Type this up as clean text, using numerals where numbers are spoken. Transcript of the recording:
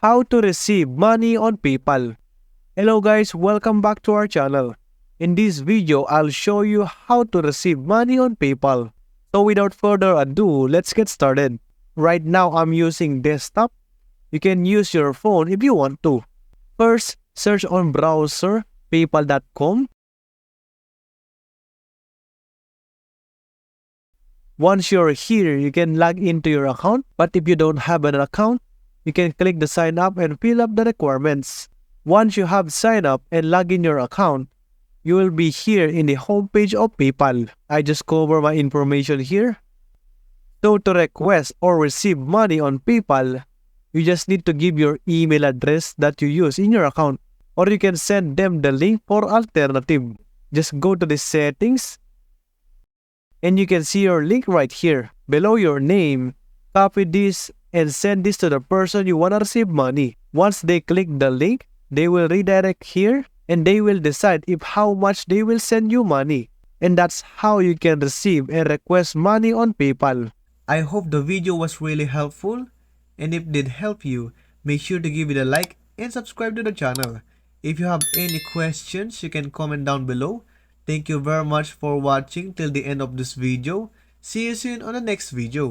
how to receive money on PayPal. Hello guys, welcome back to our channel. In this video, I'll show you how to receive money on PayPal. So without further ado, let's get started. Right now, I'm using desktop. You can use your phone if you want to. First, search on browser paypal.com. Once you're here, you can log into your account. But if you don't have an account, you can click the sign up and fill up the requirements. Once you have signed up and log in your account, you will be here in the homepage of PayPal. I just cover my information here. So to request or receive money on PayPal, you just need to give your email address that you use in your account. Or you can send them the link for alternative. Just go to the settings. And you can see your link right here. Below your name, copy this and send this to the person you want to receive money. Once they click the link, they will redirect here and they will decide if how much they will send you money. And that's how you can receive and request money on PayPal. I hope the video was really helpful, and if it did help you, make sure to give it a like and subscribe to the channel. If you have any questions, you can comment down below. Thank you very much for watching till the end of this video. See you soon on the next video.